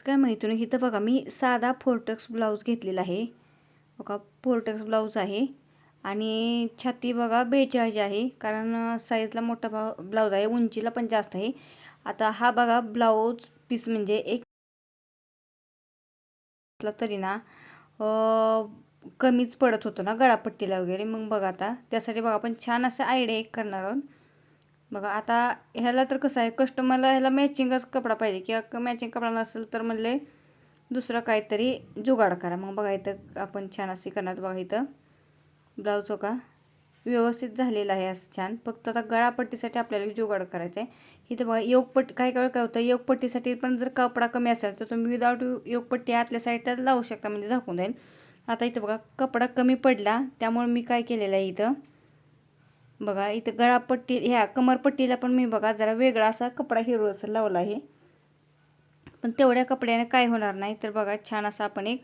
काय मैत्रिणी, इथं बघा मी साधा फोर्टक्स ब्लाऊज घेतलेला आहे. बघा फोर्टक्स ब्लाऊज आहे आणि छाती बघा 42 आहे, कारण साईजला मोठा ब्लाऊज आहे, उंचीला पण जास्त आहे. आता हा बघा ब्लाऊज पीस म्हणजे एक तरी ना कमीच पडत होतं ना गळापट्टीला वगैरे. मग बघा आता त्यासाठी बघा आपण छान असं आयडिया एक करणार आहोत. बघा आता ह्याला तर कसं आहे, कस्टमरला ह्याला मॅचिंगच कपडा पाहिजे किंवा मॅचिंग कपडा नसेल तर म्हणले दुसरं काहीतरी जुगाड करा. मग बघा इथं आपण छान अशी करणार. बघा इथं ब्लाऊज हो का व्यवस्थित झालेला आहे असं छान. फक्त आता गळापट्टीसाठी आपल्याला जुगाड करायचं आहे. इथं बघा योगपट्टी काय होतं, योगपट्टीसाठी पण जर कपडा कमी असेल तर तुम्ही विदाऊट योगपट्टी आतल्या साईडला लावू शकता, म्हणजे झाकून जाईल. आता इथं बघा कपडा कमी पडला, त्यामुळे मी काय केलेलं आहे इथं बघा, इथं गळापट्टी ह्या कमरपट्टीला पण मी बघा जरा वेगळा असा कपडा हिरवसर लावला आहे. पण तेवढ्या कपड्याने काय होणार नाही. तर बघा छान असा आपण एक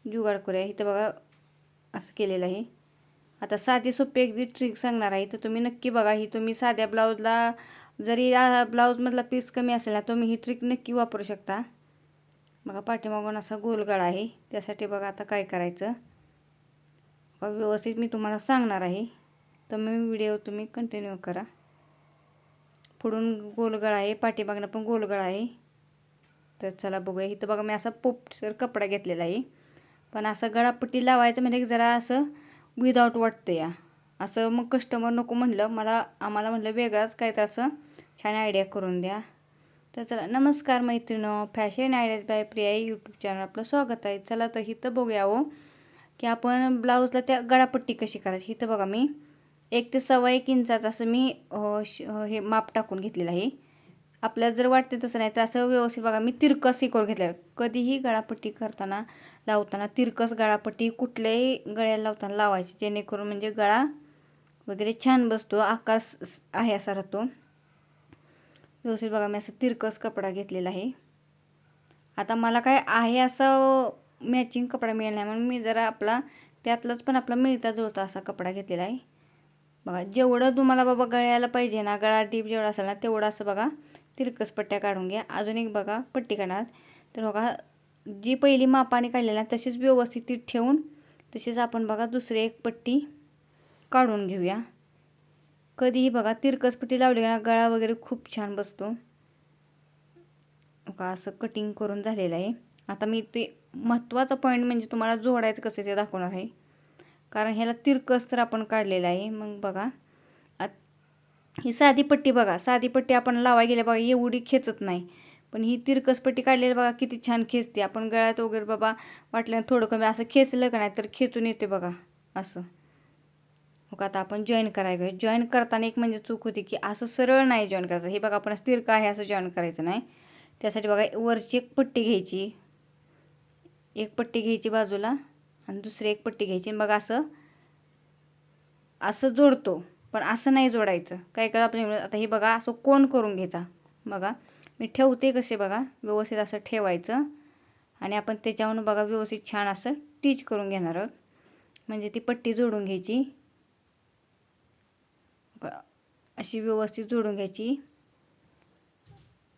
जुगाड करूया. इथं बघा असं केलेलं आहे. आता साधी सोपी अगदी ट्रिक सांगणार आहे, तर तुम्ही नक्की बघा. ही तुम्ही साध्या ब्लाऊजला जरी ब्लाऊजमधला पीस कमी असेल ना, तुम्ही ही ट्रिक नक्की वापरू शकता. बघा पाठीमागून असा गोल गळा आहे, त्यासाठी बघा आता काय करायचं व्यवस्थित मी तुम्हाला सांगणार आहे. तर मी व्हिडिओ तुम्ही कंटिन्यू करा. पुढून गोल गळा आहे, पाठीमागनं पण गोल गळा आहे. तर चला बघूया. इथं बघा मी असा पोपटसर कपडा घेतलेला आहे, पण असं गळापट्टी लावायचं म्हणजे जरा असं विदाऊट वाटतं या असं. मग कस्टमर नको म्हणलं, आम्हाला म्हणलं वेगळाच काय तर असं छान आयडिया करून द्या. तर चला नमस्कार मैत्रिणो, fashion ideas by Priya YouTube channel आपलं स्वागत आहे. चला तर इथं बघूया हो की आपण ब्लाऊजला त्या गळापट्टी कशी करायची. इथं बघा मी 1 ते 1.25 इंचाचं असं मी हे माप टाकून घेतलेलं आहे. आपल्याला जर वाटते तसं नाही तर असं व्यवस्थित बघा मी तिरकस हे करून घेतलेलं. कधीही गळापट्टी लावताना तिरकस गळापट्टी कुठल्याही गळ्याला लावताना लावायची, जेणेकरून म्हणजे गळा वगैरे छान बसतो, आकार आहे असा राहतो व्यवस्थित. बघा मी असं तिरकस कपडा घेतलेला आहे. आता मला काय आहे असं मॅचिंग कपडा मिळाला नाही, म्हणून मी जरा आपला त्यातलाच पण आपला मिळता जुळता असा कपडा घेतलेला आहे. बघा जेवढं तुम्हाला बाबा गळ्याला पाहिजे ना, गळा डीप जेवढा असेल ना तेवढं असं बघा तिरकस पट्ट्या काढून घ्या. अजून एक बघा पट्टी काढणार. तर बघा जी पहिली मापाने काढलेली ना तशीच व्यवस्थित ती ठेवून तशीच आपण बघा दुसरी एक पट्टी काढून घेऊया. कधीही बघा तिरकस पट्टी लावली ना गळा वगैरे खूप छान बसतो. बघा असं कटिंग करून झालेलं आहे. आता मी ते महत्त्वाचा पॉईंट म्हणजे तुम्हाला जोडायचं कसं ते दाखवणार आहे, कारण ह्याला तिरकस तर आपण काढलेलं आहे. मग बघा ही साधी पट्टी बघा, साधी पट्टी आपण लावायला गेल्या बघा एवढी खेचत नाही, पण ही तिरकस पट्टी काढलेली बघा किती छान खेचते. आपण गळ्यात वगैरे बाबा वाटलं थोडं कमी असं खेचलं का नाही तर खेचून येते बघा असं. मग आता आपण जॉईन करायचं. जॉईन करताना एक म्हणजे चूक होती की असं सरळ नाही जॉईन करायचं. हे बघा आपण तिरकं आहे असं जॉईन करायचं नाही. त्यासाठी बघा वरची एक पट्टी घ्यायची, एक पट्टी घ्यायची बाजूला आणि दुसरी एक पट्टी घ्यायची. बघा असं असं जोडतो, पण असं नाही जोडायचं. काय आपण आता हे बघा असं कोण करून घ्यायचा. बघा मी ठेवते कसे बघा व्यवस्थित असं ठेवायचं आणि आपण त्याच्यावरून बघा व्यवस्थित छान असं टीच करून घेणार आहोत. म्हणजे ती पट्टी जोडून घ्यायची, अशी व्यवस्थित जोडून घ्यायची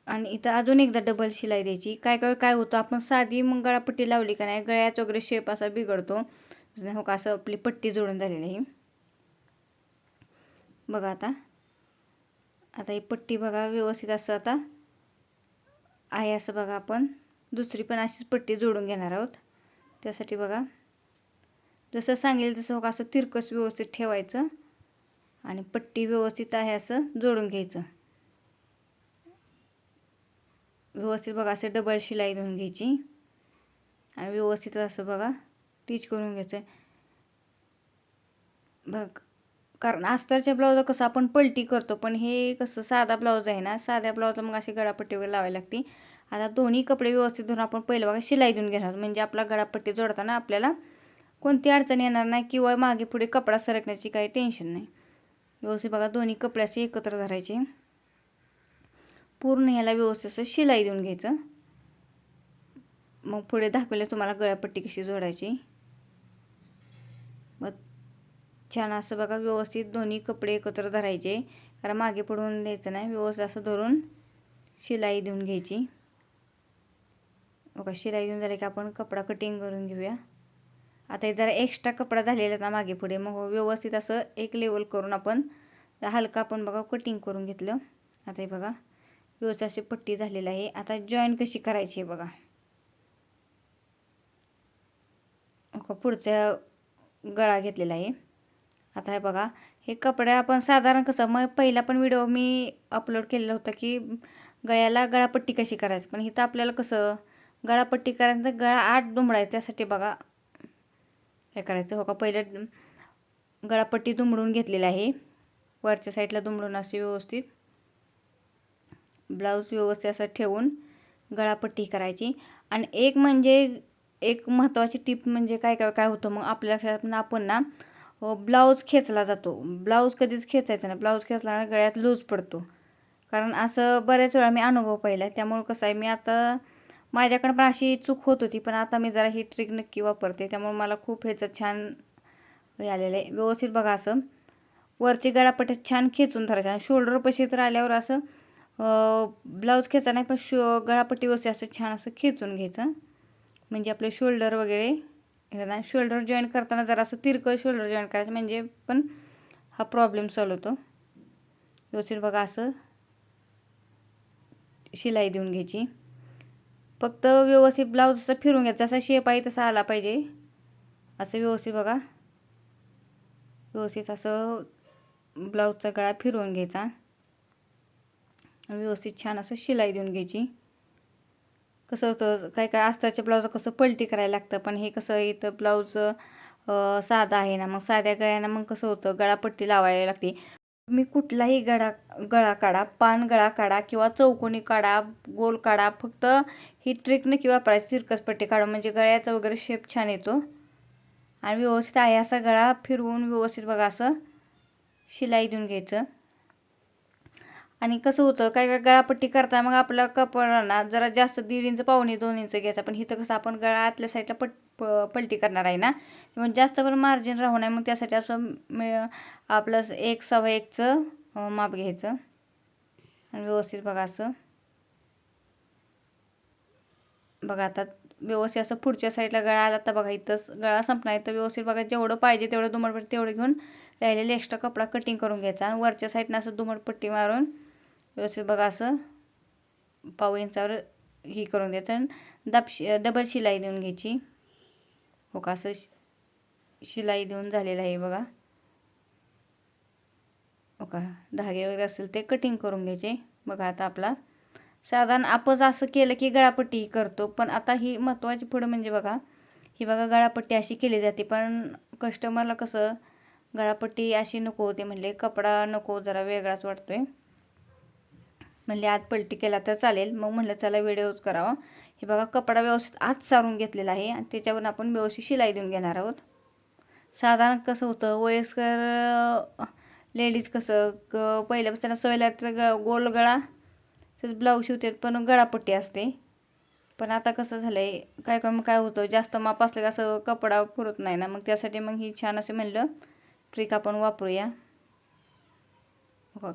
आणि इथं अजून एकदा डबल शिलाई द्यायची. काय होतं, आपण साधी मग गळापट्टी लावली का नाही गळ्यात वगैरे शेप असा बिघडतो. हो का असं आपली पट्टी जोडून झालेली आहे. बघा आता ही पट्टी बघा व्यवस्थित असं आता आहे असं बघा. आपण दुसरी पण अशीच पट्टी जोडून घेणार आहोत. त्यासाठी बघा जसं सांगेल तसं बघा असं तिरकस व्यवस्थित ठेवायचं आणि पट्टी व्यवस्थित आहे असं जोडून घ्यायचं व्यवस्थित. बघा असं डबल शिलाई देऊन घ्यायची आणि व्यवस्थित असं बघा टीच करून घ्यायचं. बघ कारण अस्तरच्या ब्लाऊजला कसं आपण पलटी करतो, पण हे कसं साधा ब्लाऊज आहे ना, साध्या ब्लाऊजला मग अशी गळापट्टी वगैरे लावायला लागते. आता दोन्ही कपडे व्यवस्थित धरून आपण पहिलं बघा शिलाई देऊन घेणार, म्हणजे आपला गळापट्टी जोडताना आपल्याला कोणती अडचण येणार नाही किंवा मागे पुढे कपडा सरकण्याची काही टेन्शन नाही. व्यवस्थित बघा दोन्ही कपडे असे एकत्र धरायचे, पूर्ण ह्याला व्यवस्थित असं शिलाई देऊन घ्यायचं. मग पुढे दाखवले तुम्हाला गळापट्टी कशी जोडायची. मग छान असं बघा व्यवस्थित दोन्ही कपडे एकत्र धरायचे, कारण मागे पडून द्यायचं नाही. व्यवस्थित असं धरून शिलाई देऊन घ्यायची. बघा शिलाई देऊन झाली की आपण कपडा कटिंग करून घेऊया. आता हे जरा एक्स्ट्रा कपडा झालेला ना मागे पुढे, मग व्यवस्थित असं एक लेवल करून आपण हलका आपण बघा कटिंग करून घेतलं. आता हे बघा व्यवस्थित अशी पट्टी झालेली आहे. आता जॉईन कशी करायची आहे बघा. पुढचा गळा घेतलेला आहे. आता हे बघा हे कपडे आपण साधारण कसं मग पहिला पण व्हिडिओ मी अपलोड केलेला होता की गळ्याला गळापट्टी कशी करायची, पण इथं आपल्याला कसं गळापट्टी करायचं तर गळा आत दुमडायचं. त्यासाठी बघा काय करायचं. हो का पहिलं गळापट्टी दुमडून घेतलेली आहे. वरच्या साईडला दुमडून अशी व्यवस्थित ब्लाऊज व्यवस्थित असं ठेवून गळापट्टी करायची. आणि एक म्हणजे एक महत्त्वाची टिप म्हणजे काय होतं मग आपल्या लक्षात आपण ना ब्लाऊज खेचला जातो. ब्लाऊज कधीच खेचायचा नाही. ब्लाऊज खेचला गळ्यात लूज पडतो. कारण असं बऱ्याच वेळा मी अनुभव पाहिला. त्यामुळे कसं आहे मी आता माझ्याकडं पण अशी चूक होत होती, पण आता मी जरा ही ट्रिक नक्की वापरते. त्यामुळे मला खूप ह्याचं छान हे आलेलं आहे. व्यवस्थित बघा असं वरची गळापट्टी छान खेचून धरायचं. आणि शोल्डरपाशी तर आल्यावर असं ब्लाऊज खेचा नाही, पण गळापट्टी व्यवस्थित असं छान असं खेचून घ्यायचं. म्हणजे आपले शोल्डर वगैरे शोल्डर जॉईन करताना जरा असं तिरकं शोल्डर जॉईन करायचं, म्हणजे पण हा प्रॉब्लेम सॉल्व होतो. व्यवस्थित बघा असं शिलाई देऊन घ्यायची. फक्त व्यवस्थित ब्लाऊज असं फिरून घ्यायचा. जसा शेप आहे तसा आला पाहिजे. असं व्यवस्थित बघा व्यवस्थित असं ब्लाऊजचा गळा फिरवून घ्यायचा. व्यवस्थित छान असं शिलाई देऊन घ्यायची. कसं होतं काय अस्ताच्या ब्लाऊज कसं पलटी करायला लागतं, पण हे कसं इथं ब्लाऊज साधा आहे ना, मग साध्या गळ्यानं मग कसं होतं गळापट्टी लावायला लागते. तुम्ही कुठलाही गळा काढा, पान गळा काढा किंवा चौकोनी काढा, गोल काढा, फक्त ही ट्रिक नक्की वापरायची. तिरकस पट्टी काढा म्हणजे गळ्याचा वगैरे शेप छान येतो. आणि व्यवस्थित आहे असा गळा फिरवून व्यवस्थित बघा असं शिलाई देऊन घ्यायचं. आणि कसं होतं काय गळापट्टी करता मग आपला कपडा जरा जास्त 1.5 इंच 1.25 इंच घ्यायचा, पण इथं कसं आपण गळा आतल्या साईडला पलटी करणार आहे ना, मग जास्त पण मार्जिन राहू नये. मग त्यासाठी असं आपलं 1.15 माप घ्यायचं. आणि व्यवस्थित बघा असं बघा आता व्यवस्थित असं पुढच्या साईडला गळा आला तर बघा इथंच गळा संपणार. तर व्यवस्थित बघा जेवढं पाहिजे तेवढं दुमडपट्टी तेवढं घेऊन राहिलेले एक्स्ट्रा कपडा कटिंग करून घ्यायचा. आणि वरच्या साईडनं असं दुमडपट्टी मारून व्यवस्थित बघा असं 1.5 इंचावर ही करून घ्यायचं. आणि डबल शिलाई देऊन घ्यायची. हो का असं शिलाई देऊन झालेलं आहे बघा. हो का धागे वगैरे असेल ते कटिंग करून घ्यायचे. बघा आता आपला साधारण आपण असं केलं की गळापट्टी करतो, पण आता ही महत्त्वाची पुढं म्हणजे बघा ही बघा गळापट्टी अशी केली जाते, पण कस्टमरला कसं गळापट्टी अशी नको होते, म्हणले कपडा नको जरा वेगळाच वाटतोय, म्हणले आत पलटी केला तर चालेल. मग म्हणलं चला व्हिडिओच करावा. हे बघा कपडा व्यवस्थित आत सारून घेतलेला आहे आणि त्याच्यावरून आपण व्यवस्थित शिलाई देऊन घेणार आहोत. साधारण कसं होतं वयस्कर लेडीज कसं पहिल्यापासून सवय लागते गोल गळा तसं ब्लाऊज शिवतात, पण गळापट्टी असते. पण आता कसं झालं आहे काय होतं जास्त माप असलं की असं कपडा पुरत नाही ना, मग त्यासाठी मग ही छान असे म्हणलं ट्रिक आपण वापरूया.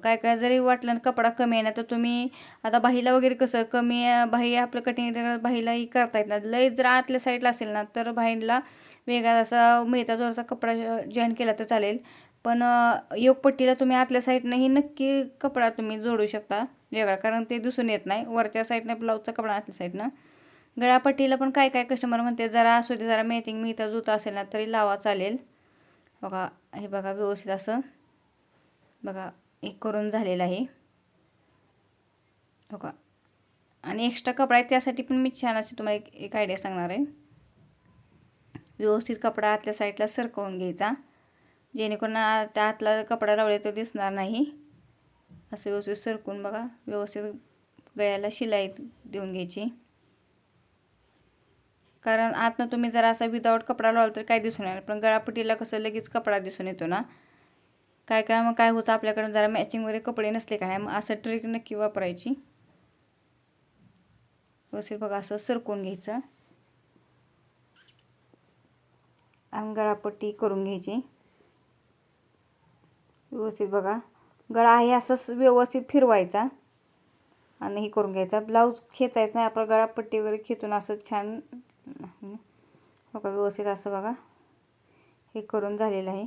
काय जरी वाटलं कपडा कमी आहे ना, तर तुम्ही आता बाहीला वगैरे कसं कमी बाही आपलं कटिंग बाहीलाही करता येत ना, लय जर आतल्या साईडला असेल ना तर बाहीला वेगळा असा मिळता जोरचा कपडा जॉईन केला तर चालेल. पण योगपट्टीला तुम्ही आतल्या साईडनंही नक्की कपडा तुम्ही जोडू शकता वेगळा, कारण ते दिसून येत नाही. वरच्या साईडनं ब्लाऊजचा कपडा आतल्या साईडनं. गळापट्टीला पण काय कस्टमर म्हणते जरा असू दे जरा मॅचिंग मिळता जुता असेल ना तरी लावा चालेल. बघा हे बघा व्यवस्थित असं बघा एक करून झालेलं आहे. हो का आणि एक्स्ट्रा कपडा आहे त्यासाठी पण मी छान अशी तुम्हाला एक आयडिया सांगणार आहे. व्यवस्थित कपडा आतल्या साईडला सरकवून घ्यायचा, जेणेकरून त्या आतला कपडा लावले तो दिसणार नाही. असं व्यवस्थित सरकून बघा व्यवस्थित गळ्याला शिलाई देऊन घ्यायची. कारण आतनं तुम्ही जरा असा विदाऊट कपडा लावला तर काय दिसून येणार, पण गळापट्टीला कसं लगेच कपडा दिसून येतो ना. मग काय होतं आपल्याकडे जरा मॅचिंग वगैरे कपडे नसले काय मग असं ट्रिक नक्की वापरायची. व्यवस्थित बघा असं सरकून घ्यायचं आणि गळापट्टी करून घ्यायची. व्यवस्थित बघा गळा आहे असंच व्यवस्थित फिरवायचा आणि हे करून घ्यायचा. ब्लाऊज खेचायचं नाही, आपलं गळापट्टी वगैरे खेचून असं छान बघा व्यवस्थित असं बघा हे करून झालेलं आहे.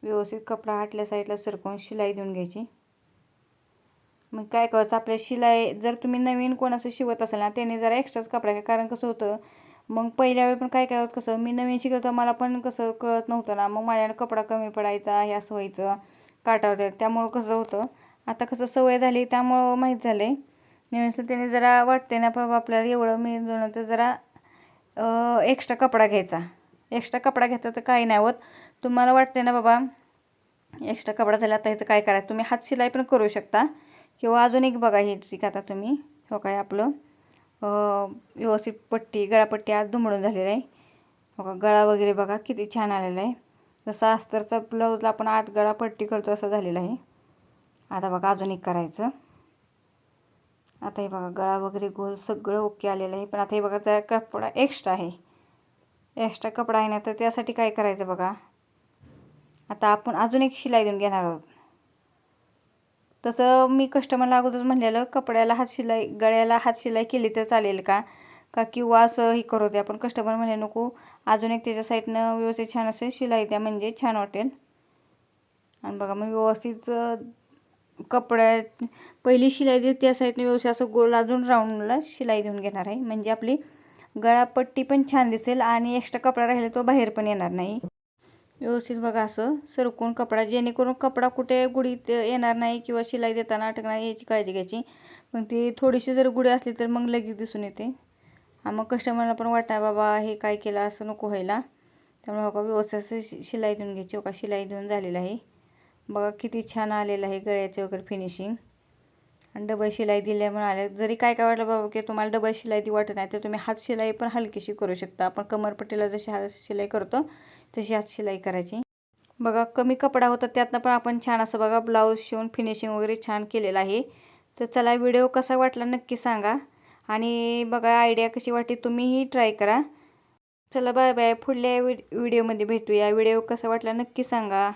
व्यवस्थित कपडा हाटल्या साईडला सरकवून शिलाई देऊन घ्यायची. मग काय करायचं, आपल्या शिलाई जर तुम्ही नवीन कोणाचं शिवत असाल ना त्याने जरा एक्स्ट्राच कपडा घ्या. कारण कसं होतं मग पहिल्या वेळी पण काय होतं, कसं मी नवीन शिकत होतं मला पण कसं कळत नव्हतं ना, मग माझ्याकडे कपडा कमी पडायचा, हे असं व्हायचं काटावर. त्यामुळं कसं होतं आता कसं सवय झाली त्यामुळं माहीत झालं आहे. नवीन त्याने जरा वाटते ना बाबा आपल्याला एवढं मी दोन तर जरा एक्स्ट्रा कपडा घ्यायचा. एक्स्ट्रा कपडा घेतला तर काही नाही होत. तुम्हाला वाटते ना बाबा एक्स्ट्रा कपडा झाला आता ह्याचं काय करायचं, तुम्ही हात शिलाई पण करू शकता. किंवा अजून एक बघा ही ट्रिक आता तुम्ही हो काय आपलं व्यवस्थित पट्टी गळापट्टी आज दुमडून झालेलं आहे बघा. गळा वगैरे बघा किती छान आलेला आहे. जसं अस्तरचा ब्लाऊजला आपण 8 गळापट्टी करतो असं झालेलं आहे. आता बघा अजून एक करायचं. आता हे बघा गळा वगैरे गोल सगळं ओके आलेलं आहे. पण आता हे बघा जरा कपडा एक्स्ट्रा आहे, एक्स्ट्रा कपडा आहे ना, तर त्यासाठी काय करायचं बघा. आता आपण अजून एक शिलाई देऊन घेणार आहोत. तसं मी कस्टमरला अगोदरच म्हणलेलं कपड्याला हात शिलाई गळ्याला हात शिलाई केली तर चालेल का किंवा असं हे करू दे. आपण कस्टमर म्हणले नको अजून एक त्याच्या साईडनं व्यवस्थित छान असं शिलाई द्या म्हणजे छान वाटेल. आणि बघा मग व्यवस्थित कपड्यात पहिली शिलाई देते त्या साईडने व्यवस्थित असं गोल अजून राऊंडला शिलाई देऊन घेणार आहे. म्हणजे आपली गळापट्टी पण छान दिसेल आणि एक्स्ट्रा कपडा राहिला तो बाहेर पण येणार नाही. व्यवस्थित बघा असं सरकवून कपडा, जेणेकरून कपडा कुठे गुढीत येणार नाही किंवा शिलाई देताना अटकणार याची काळजी घ्यायची. पण ती थोडीशी जर गुढी असली तर मग लगेच दिसून येते. मग कस्टमरला पण वाटणार बाबा हे काय केलं असं नको व्हायला. त्यामुळे बघा व्यवस्थित असं शिलाई देऊन घ्यायची. बघा शिलाई देऊन झालेलं आहे. बघा किती छान आलेलं आहे गळ्याचे वगैरे फिनिशिंग. आणि डबल शिलाई दिल्यामुळे आले. जरी काय वाटलं बाबा की तुम्हाला डबल शिलाई ती वाटत नाही तर तुम्ही हात शिलाई पण हलकीशी करू शकता. आपण कमरपट्टीला जशी हात शिलाई करतो तशी हात शिलाई करायची. बघा कमी कपडा होता त्यातनं पण आपण छान असं बघा ब्लाऊज शिवून फिनिशिंग वगैरे छान केलेलं आहे. तर चला व्हिडिओ कसा वाटला नक्की सांगा आणि बघा आयडिया कशी वाटली तुम्हीही ट्राय करा. चला बाय बाय. पुढल्या व्हिडिओमध्ये भेटूया. व्हिडिओ कसा वाटला नक्की सांगा.